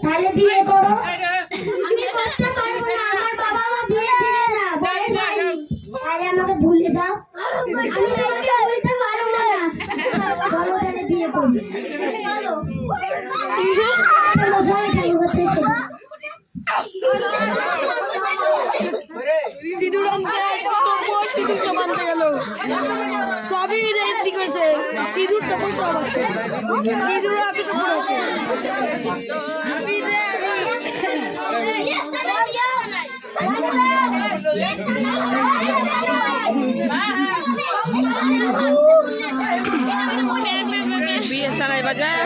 তাহলে বিয়ে করো। আমি করতে পারবো না, আমার বাবা মা বিয়ে দিবে না, বলে যায়নি। তাহলে আমাকে ভুলে যাও। আমি তোমাকে বলতে পারবো না, বলো তাহলে বিয়ে করবি। চলো সিঁদুর সিঁদুর তো বানতে গেল, সবই রেডি করেছে, সিঁদুর তো সব আছে, সিঁদুর আছে তো আছে। বিয়ে সারাই বাজায়